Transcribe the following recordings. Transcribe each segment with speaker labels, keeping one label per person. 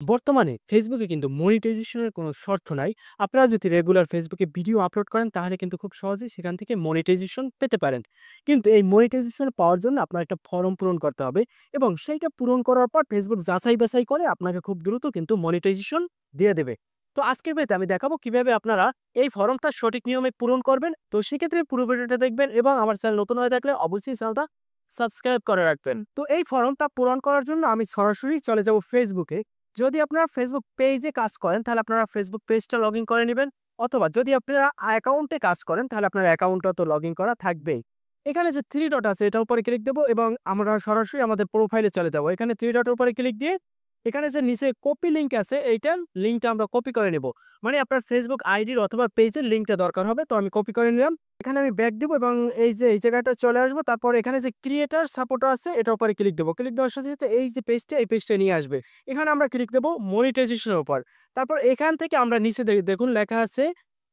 Speaker 1: বর্তমানে ফেসবুকে কিন্তু মনিটাইজেশনের কোনো শর্ত নাই। আপনারা যদি রেগুলার ফেসবুকে ভিডিও আপলোড করেন তাহলে কিন্তু খুব সহজেই সেখান থেকে মনিটাইজেশন পেতে পারেন। কিন্তু এই মনিটাইজেশন পাওয়ার জন্য আপনার একটা ফর্ম পূরণ করতে হবে এবং সেইটা পূরণ করার পর ফেসবুক যাচাই-বাছাই করে আপনাকে খুব দ্রুত কিন্তু মনিটাইজেশন দিয়ে দেবে। তো আজকের ভিডিওতে আমি দেখাবো কিভাবে আপনারা এই ফর্মটা সঠিক নিয়মে পূরণ করবেন। তো সেক্ষেত্রে পুরো ভিডিওটা দেখবেন এবং আমার চ্যানেল নতুন হয়ে থাকলে অবশ্যই চ্যানেলটা সাবস্ক্রাইব করে রাখবেন। তো এই ফর্মটা পূরণ করার জন্য আমি সরাসরি চলে যাব ফেসবুকে। যদি আপনারা ফেসবুক পেজে কাজ করেন তাহলে আপনারা ফেসবুক পেজটা লগইন করে নিবেন, অথবা যদি আপনারা অ্যাকাউন্টে কাজ করেন তাহলে আপনার অ্যাকাউন্টটা তো লগইন করা থাকবেই। এখানে যে 3 ডট আছে এটার উপরে ক্লিক দেব এবং আমরা সরাসরি আমাদের প্রোফাইলে চলে যাব। এখানে 3 ডটের উপরে ক্লিক দিয়ে এখানে যে নিচে কপি লিংক আছে এইটার লিংকটা আমরা কপি করে নেব। মানে আপনার ফেসবুক আইডির অথবা পেজের লিংকটা দরকার হবে। তো আমি কপি করে নিলাম। এখানে আমি ব্যাক দিব এবং এই যে এই জায়গাটা চলে আসবো। তারপর এখানে যে ক্রিয়েটর সাপোর্টার আছে এটার উপরে ক্লিক দেব। ক্লিক দেওয়ার সাথে, সাথে এই যে পেজটা এই পেজটা নিয়ে আসবে। এখানে আমরা ক্লিক দেব মনিটাইজেশন এর উপর। তারপর এখান থেকে আমরা নিচে দেখুন লেখা আছে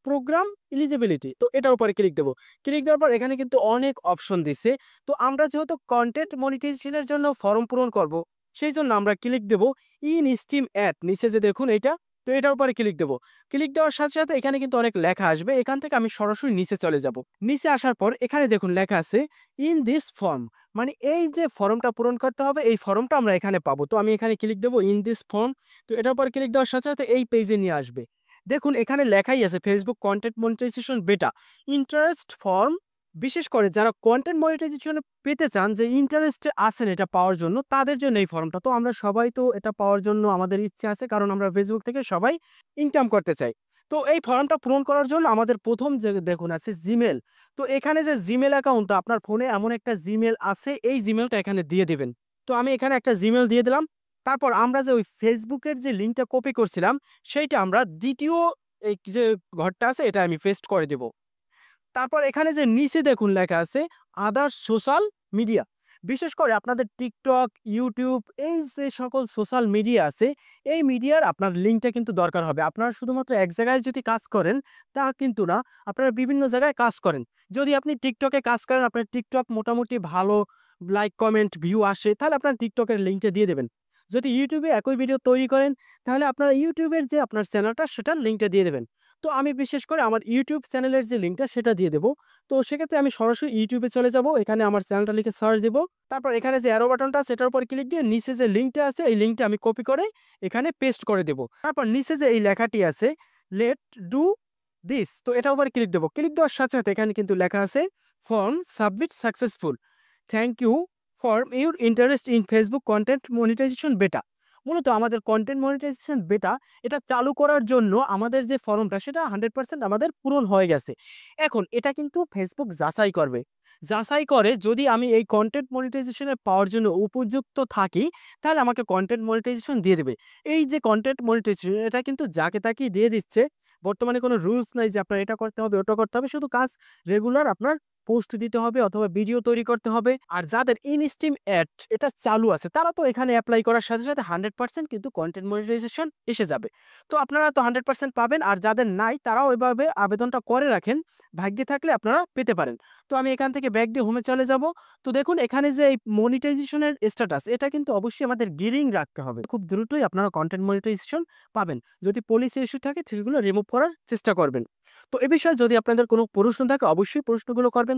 Speaker 1: প্রোগ্রাম এলিজিবিলিটি। তো এটার উপরে ক্লিক দেব। ক্লিক দেওয়ার পর এখানে কিন্তু অনেক অপশন দিছে। তো আমরা যেহেতু কনটেন্ট মনিটাইজেশন এর জন্য ফর্ম পূরণ করব, সেইজন্য আমরা ক্লিক দেব ইন স্ট্রিম অ্যাড। নিচে যে দেখুন এইটা, তো এটার উপরে ক্লিক দেব। ক্লিক দেওয়ার সাথে, সাথে এখানে কিন্তু অনেক লেখা আসবে। এখান থেকে আমি সরাসরি নিচে চলে যাব। নিচে আসার পর এখানে দেখুন লেখা আছে ইন দিস ফর্ম। মানে এই যে ফর্মটা পূরণ করতে হবে এই ফর্মটা আমরা এখানে পাবো। তো আমি এখানে ক্লিক দেব ইন দিস ফর্ম। তো এটার উপর ক্লিক দেওয়ার সাথে, সাথে এই পেজে নিয়ে আসবে। দেখুন এখানে লেখাই আছে Facebook content monetisation beta interest form. বিশেষ করে যারা কনটেন্ট মনিটাইজেশন পেতে চান, যে ইন্টারেস্টে আছেন এটা পাওয়ার জন্য, তাদের জন্য এই ফর্মটা। তো আমরা সবাই তো এটা পাওয়ার জন্য আমাদের ইচ্ছে আছে, কারণ আমরা ফেসবুক থেকে সবাই ইনকাম করতে চাই। তো এই ফর্মটা পূরণ করার জন্য আমাদের প্রথম যে দেখুন আছে জিমেল। তো এখানে যে জিমেল অ্যাকাউন্টটা আপনার ফোনে এমন একটা জিমেল আছে, এই জিমেলটা এখানে দিয়ে দিবেন। তো আমি এখানে একটা জিমেল দিয়ে দিলাম। তারপর আমরা যে ওই ফেসবুকের যে লিঙ্কটা কপি করছিলাম সেইটা আমরা দ্বিতীয় এই যে ঘরটা আছে এটা আমি পেস্ট করে দেব। তারপর এখানে যে নিচে দেখুন লেখা আছে আদার সোশ্যাল মিডিয়া। বিশেষ করে আপনাদের টিকটক, ইউটিউব, এই যে সকল সোশ্যাল মিডিয়া আছে, এই মিডিয়ার আপনার লিঙ্কটা কিন্তু দরকার হবে। আপনারা শুধুমাত্র এক জায়গায় যদি কাজ করেন তা কিন্তু না, আপনারা বিভিন্ন জায়গায় কাজ করেন। যদি আপনি টিকটকে কাজ করেন, আপনার টিকটক মোটামুটি ভালো লাইক, কমেন্ট, ভিউ আসে, তাহলে আপনার টিকটকের লিঙ্কটা দিয়ে দেবেন। যদি ইউটিউবে একই ভিডিও তৈরি করেন তাহলে আপনারা ইউটিউবের যে আপনার চ্যানেলটা সেটার লিঙ্কটা দিয়ে দেবেন। তো আমি বিশেষ করে আমার ইউটিউব চ্যানেলের যে লিঙ্কটা সেটা দিয়ে দেব। তো সেক্ষেত্রে আমি সরাসরি ইউটিউবে চলে যাব। এখানে আমার চ্যানেলটা লিখে সার্চ দেব। তারপর এখানে যে অ্যারো বাটনটা আছে এটার উপর ক্লিক দিয়ে নিচে যে লিঙ্কটা আছে এই লিঙ্কটা আমি কপি করে এখানে পেস্ট করে দেব। তারপর নিচে যে এই লেখাটি আছে লেট ডু দিস, তো এটার উপর ক্লিক দেব। ক্লিক দেওয়ার সাথে, সাথে এখানে কিন্তু লেখা আছে form submit successful. Thank you for your interest in Facebook content monetisation beta. মূলত আমাদের কন্টেন্ট মনিটাইজেশন বেটা এটা চালু করার জন্য আমাদের যে ফর্মটা সেটা 100% আমাদের পূরণ হয়ে গেছে। এখন এটা কিন্তু ফেসবুক যাচাই করবে। যাচাই করে যদি আমি এই কন্টেন্ট মনিটাইজেশন এর পাওয়ার জন্য উপযুক্ত থাকি, তাহলে আমাকে কন্টেন্ট মনিটাইজেশন দিয়ে দেবে। এই যে কন্টেন্ট মনিটাইজেশন এটা কিন্তু যাকে তাকেই দিয়ে দিচ্ছে। বর্তমানে কোনো রুলস নাই যে আপনার এটা করতে হবে, ওটা করতে হবে। শুধু কাজ রেগুলার আপনার পোস্ট দিতে হবে অথবা ভিডিও তৈরি করতে হবে। আর যাদের ইনস্ট্রিম অ্যাড এটা চালু আছে তারা তো এখানে এপ্লাই করার সাথে, সাথে 100% কিন্তু কন্টেন্ট মনিটাইজেশন এসে যাবে। তো আপনারা তো 100% পাবেন, আর যাদের নাই তারাও এভাবে আবেদনটা করে রাখেন। ভাগ্যে থাকলে আপনারা পেতে পারেন। তো আমি এখান থেকে ব্যাক দিয়ে হোমে চলে যাব। তো দেখুন এখানে যে এই মনিটাইজেশনের স্ট্যাটাস এটা কিন্তু অবশ্যই আমাদের গ্রিন রাখতে হবে। খুব দ্রুতই আপনারা কন্টেন্ট মনিটাইজেশন পাবেন। যদি পলিসি ইস্যু থাকে সেগুলো রিমুভ করার চেষ্টা করবেন। তো এ বিষয়ে যদি আপনাদের কোনো প্রশ্ন থাকে অবশ্যই প্রশ্নগুলো করবেন।